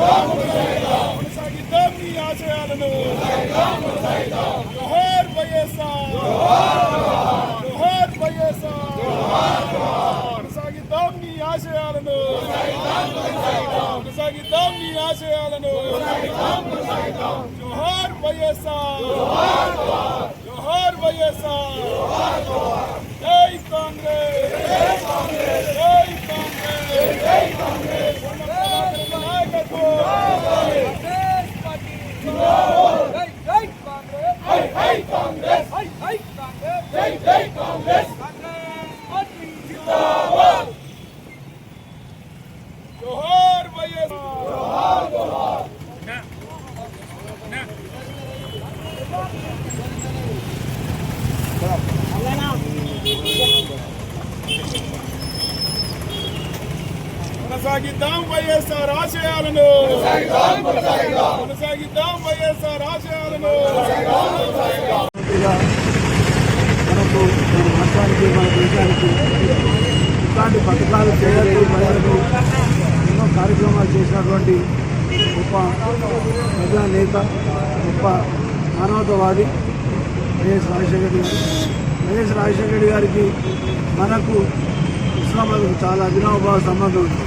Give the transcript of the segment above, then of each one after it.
కొనసాగిద్దాం నీ ఆశయాలను. జోహార్ వైఎస్ఆర్, జోహార్ వైఎస్ఆర్. కొనసాగిద్దాం నీ ఆశయాలను, కొనసాగిద్దాం నీ ఆశయాలను. జోహార్ వైఎస్ఆర్, జోహార్ వైఎస్ఆర్. జై కాంగ్రెస్, జై కాంగ్రెస్, జై కాంగ్రెస్, జై కాంగ్రెస్. నాయకత్వం జోహార్ వైఎస్ఆర్, జోహార్. కొనసాగిద్దాం వైఎస్ఆర్ ఆశయాలను, కొనసాగిద్దాం వైఎస్ఆర్ ఆశయాలను. మనకు మన రాష్ట్రానికి మన దేశానికి ఇట్లాంటి పథకాలు చేయాలి ప్రజలకు ఎన్నో కార్యక్రమాలు చేసినటువంటి గొప్ప ప్రజానేత, గొప్ప మానవతావాది వైఎస్ రాజశేఖర రెడ్డి గారు. వైఎస్ రాజశేఖర రెడ్డి గారికి మనకు ఉస్మానాబాద్కు చాలా అవినాభావ సంబంధం ఉంది.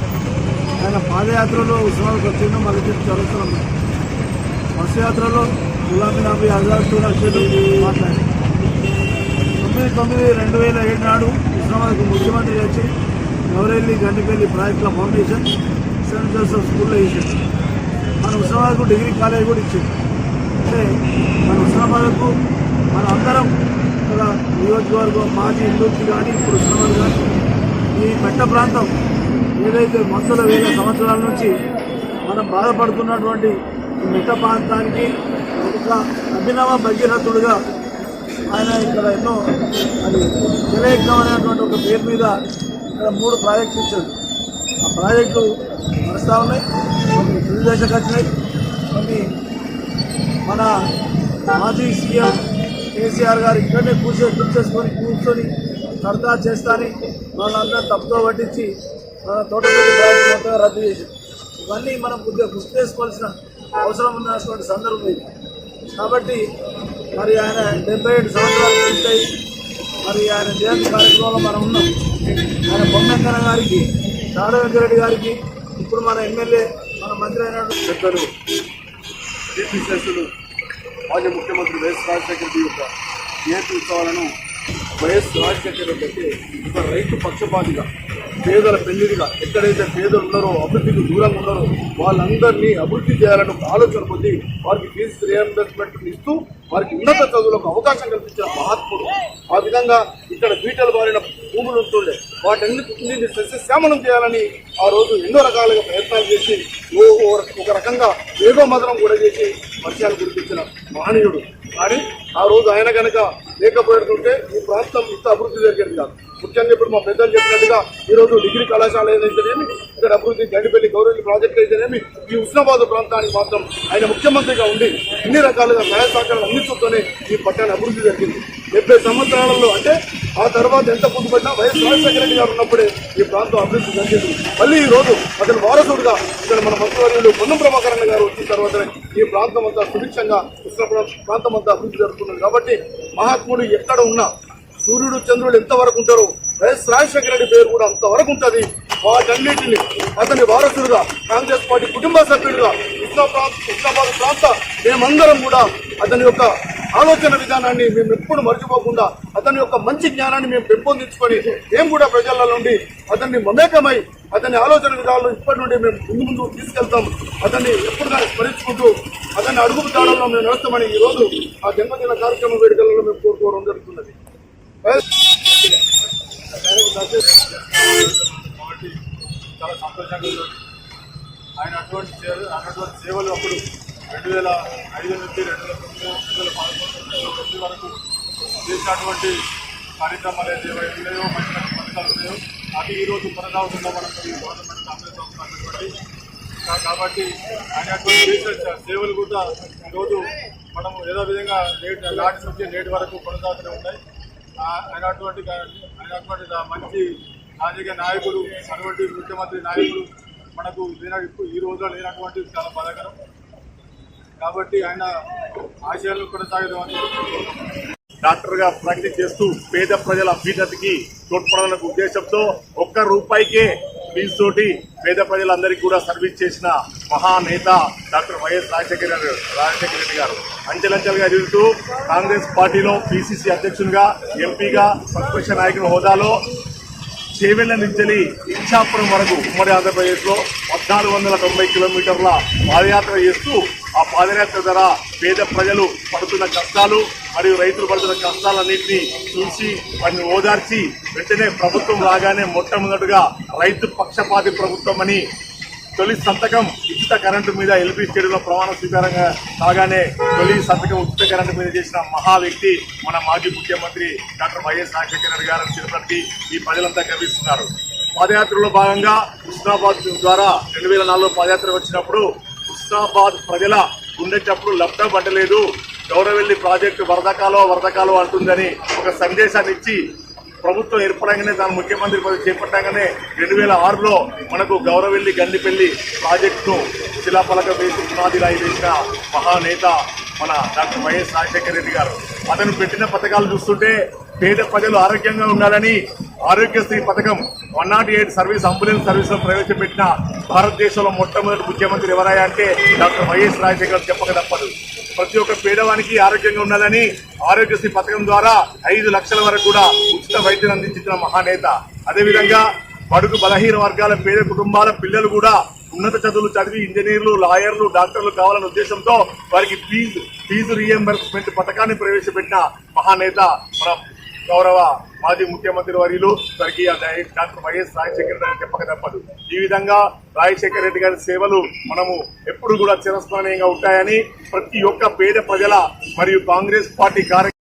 ఆయన పాదయాత్రలో ఉస్మానాబాద్కి వచ్చిందో మన చెప్పి చదువుతున్నాం. బస్సు యాత్రలో గులాబీ నబీ ఆజాద్ లక్షలు మాట్లాడారు. 9/9/2007 నాడు ఉస్మానాబాద్కు ముఖ్యమంత్రి వచ్చి గౌరెల్లి గండిపల్లి ప్రాజెక్టుల ఫౌండేషన్ సెయింట్ జోసెఫ్ స్కూల్లో ఇచ్చారు. మన ఉస్మానాబాద్కు డిగ్రీ కాలేజ్ కూడా ఇచ్చారు. అంటే మన ఉస్మానాబాద్కు మన అందరం ఇక్కడ నియోజకవర్గం మాజీ ఇండూర్కి కానీ ఇప్పుడు ఉస్మానాబాద్ కానీ ఈ మెట్ట ప్రాంతం ఏదైతే వందల వేల సంవత్సరాల నుంచి మనం బాధపడుతున్నటువంటి ఈ మెట్ట ప్రాంతానికి ఒక అభినవ భగీరథుడుగా ఆయన ఇక్కడ ఎన్నో అది జలయజ్ఞం అనేటువంటి ఒక పేరు మీద ఇక్కడ 3 ప్రాజెక్టులు ఇచ్చాడు. ఆ ప్రాజెక్టు నడుస్తూ ఉన్నాయి. కొన్ని తొలి దశకు వచ్చినాయి. కొన్ని మన మాజీ సీఎం కేసీఆర్ గారు ఇక్కడనే కూర్చొని కడతా చేస్తాని వాళ్ళందరూ తప్పుతో పట్టించి మన తోటపల్లి ప్రాజెక్టు రద్దు చేశారు. ఇవన్నీ మనం కొద్దిగా గుర్తు చేసుకోవాల్సిన అవసరం ఉన్నటువంటి సందర్భం ఇది. కాబట్టి మరి ఆయన 77 సంవత్సరాలు పూర్తయి మరి ఆయన జయంతి కార్యక్రమంలో మనం ఉన్నాం. ఆయన బొమ్మెక్కన గారికి, నారాయణ వెంకరెడ్డి గారికి, ఇప్పుడు మన ఎమ్మెల్యే మన మంత్రి అయినటువంటి పెద్దలు టీపీసీఎస్లు మాజీ ముఖ్యమంత్రి వైఎస్ రాజశేఖర రెడ్డి యొక్క జయంతి ఉత్సవాలను వైఎస్ రాజశేఖర రెడ్డి అంటే ఒక రైతు పక్షపాతిగా, పేదల పెళ్లిడిగా, ఎక్కడైతే పేదలు ఉన్నారో, అభివృద్ధికి దూరంగా ఉన్నారో వాళ్ళందరినీ అభివృద్ధి చేయాలని ఒక ఆలోచన కొద్ది వారికి ఫీజు రియంబర్స్మెంట్ ఇస్తూ వారికి ఉన్నత చదువులకు అవకాశం కల్పించిన మహాత్ముడు. ఆ విధంగా ఇక్కడ బీటలు బారిన భూములు ఉంటుండే వాటన్నిటిని సస్యశ్యామనం చేయాలని ఆ రోజు ఎన్నో రకాలుగా ప్రయత్నాలు చేసి ఒక రకంగా వేగోమదనం కూడా చేసి వర్షాలు కురిపించిన మహనీయుడు. కానీ ఆ రోజు ఆయన కనుక లేకపోతుంటే ఈ ప్రాంతం ఇంత అభివృద్ధి జరిగేది కాదు. ముఖ్యంగా ఇప్పుడు మా పెద్దలు చెప్పినట్టుగా ఈరోజు డిగ్రీ కళాశాల ఏదైతేనేమి, ఇక్కడ అభివృద్ధి గండిపల్లి గౌరవ ప్రాజెక్టు అయితేనేమి, ఈ ఉస్మానాబాద్ ప్రాంతానికి మాత్రం ఆయన ముఖ్యమంత్రిగా ఉండి అన్ని రకాలుగా సహాయ సహకారాలు అందించుతూనే ఈ పట్టణ అభివృద్ధి జరిగింది. 70 సంవత్సరాలలో అంటే ఆ తర్వాత ఎంత పొందుపడినా వైఎస్ రాజశేఖర రెడ్డి గారు ఉన్నప్పుడే ఈ ప్రాంతం అభివృద్ధి జరిగింది. మళ్ళీ ఈ రోజు అతను వారసుడుగా ఇక్కడ మన మంత్రివర్యులు పొన్నం ప్రభాకరణ గారు వచ్చిన తర్వాతనే ఈ ప్రాంతం అంతా సుభిక్షంగా ప్రాంతం అంతా అభివృద్ధి జరుగుతున్నది. కాబట్టి మహాత్ముడు ఎక్కడ ఉన్నా, సూర్యుడు చంద్రుడు ఎంతవరకు ఉంటారో వైఎస్ రాజశేఖర రెడ్డి పేరు కూడా అంతవరకు ఉంటుంది. వాటన్నిటిని అతని వారసుడుగా, కాంగ్రెస్ పార్టీ కుటుంబ సభ్యుడిగా ఉస్మానాబాద్ ప్రాంత మేమందరం కూడా అతని యొక్క ఆలోచన విధానాన్ని మేము ఎప్పుడు మర్చిపోకుండా అతని యొక్క మంచి జ్ఞానాన్ని మేము పెంపొందించుకొని మేము కూడా ప్రజల నుండి అతన్ని మమేకమై అతని ఆలోచన విధానాలు ఇప్పటి నుండి మేము ముందు తీసుకెళ్తాం. అతన్ని ఎప్పుడు కానీ స్మరించుకుంటూ అతన్ని అడుగు తాడంలో మేము నడుస్తామని ఈ రోజు ఆ జన్మదిన కార్యక్రమ వేడుకలలో మేము కోరుకోవడం జరుగుతున్నది. చాలా సంతోషంగా ఉంది. ఆయన అటువంటి సేవలు అప్పుడు 2005 నుంచి 2009, 2011 వరకు చేసినటువంటి కార్యక్రమాలు ఏవైతే ఉన్నాయో, మంచి మంచి పథకాలు ఉన్నాయో అది ఈరోజు కొనసాగుతుందో మనకు ఈ గవర్నమెంట్ కాంగ్రెస్ అవుతున్నటువంటి. కాబట్టి ఆయన చేసిన సేవలు కూడా ఈరోజు మనం ఏదో విధంగా నాటి నుంచి నేటి వరకు కొనసాగుతూనే ఉన్నాయి. ఆయన అటువంటి మంచి రాజకీయ నాయకుడు, అటువంటి ముఖ్యమంత్రి నాయకుడు మనకు ఈ రోజులో లేనటువంటి చాలా బాధాకరం. కాబట్టి ఆయన ఆశయాలను కొనసాగడం డాక్టర్ గా ప్రాక్టీస్ చేస్తూ పేద ప్రజల అభ్యున్నతికి తోడ్పడాలనే ఉద్దేశంతో ₹1 ఫీజు తోటి పేద ప్రజలందరికీ కూడా సర్వీస్ చేసిన మహానేత డాక్టర్ వైఎస్ రాజశేఖర రెడ్డి గారు. అంచెలంచెలుగా ఎదుగుతూ కాంగ్రెస్ పార్టీలో పిసిసి అధ్యక్షునిగా, ఎంపీగా, ప్రతిపక్ష నాయకుల హోదాలో చేవెళ్ల నుంచి ఇచ్చాపురం వరకు ఉమ్మడి ఆంధ్రప్రదేశ్ లో 1490 కిలోమీటర్ల పాదయాత్ర చేస్తూ ఆ పాదయాత్ర ద్వారా పేద ప్రజలు పడుతున్న కష్టాలు మరియు రైతులు పడుతున్న కష్టాలన్నింటినీ చూసి వాటిని ఓదార్చి వెంటనే ప్రభుత్వం రాగానే మొట్టమొదటిగా రైతు పక్షపాతి ప్రభుత్వం అని తొలి సంతకం ఉచిత కరెంటు మీద ఎల్బీ స్టేడియంలో ప్రమాణ స్వీకారంగా కాగానే తొలి సంతకం ఉచిత కరెంటు మీద చేసిన మహా వ్యక్తి మన మాజీ ముఖ్యమంత్రి డాక్టర్ వైఎస్ రాజశేఖర రెడ్డి గారు తిరుపతికి ఈ ప్రజలంతా గర్విస్తున్నారు. పాదయాత్రలో భాగంగా హుస్నాబాద్ ద్వారా 2004లో పాదయాత్ర వచ్చినప్పుడు హుస్నాబాద్ ప్రజల గుండె చప్పుడు లబ్ధ పట్టలేదు, గౌరవెల్లి ప్రాజెక్టు వరదకాలో అంటుందని ఒక సందేశాన్ని ఇచ్చి ప్రభుత్వం ఏర్పడంగానే దాని ముఖ్యమంత్రి పదవి చేపట్టగానే 2006లో మనకు గౌరవెల్లి గండిపల్లి ప్రాజెక్టును శిలాఫలక వేసి పునాది రాయి వేసిన మహానేత మన డాక్టర్ వైఎస్ రాజశేఖర రెడ్డి గారు. అతను పెట్టిన పథకాలు చూస్తుంటే పేద ప్రజలు ఆరోగ్యంగా ఉండాలని ఆరోగ్యశ్రీ పథకం 108 సర్వీస్ అంబులెన్స్ సర్వీసులు ప్రవేశపెట్టిన భారతదేశంలో మొట్టమొదటి ముఖ్యమంత్రి ఎవరయ్యా అంటే డాక్టర్ వైఎస్ రాజశేఖర చెప్పక తప్పదు. ప్రతి ఒక్క పేదవానికి ఆరోగ్యంగా ఉండాలని ఆరోగ్యశ్రీ పథకం ద్వారా 5 లక్షల వరకు కూడా ఉచిత వైద్యం అందించిన మహానేత. అదేవిధంగా బడుగు బలహీన వర్గాల పేద కుటుంబాల పిల్లలు కూడా ఉన్నత చదువులు చదివి ఇంజనీర్లు, లాయర్లు, డాక్టర్లు కావాలనే ఉద్దేశంతో వారికి ఫీజు రీఎంబర్స్మెంట్ పథకాన్ని ప్రవేశపెట్టిన మహానేత మన గౌరవ మాజీ ముఖ్యమంత్రి వర్యులు స్వర్గీయ డాక్టర్ వైఎస్ రాజశేఖర రెడ్డి చెప్పక తప్పదు. ఈ విధంగా రాజశేఖర రెడ్డి గారి సేవలు మనము ఎప్పుడు కూడా చిరస్మరణీయంగా ఉంటాయని ప్రతి ఒక్క పేద ప్రజల మరియు కాంగ్రెస్ పార్టీ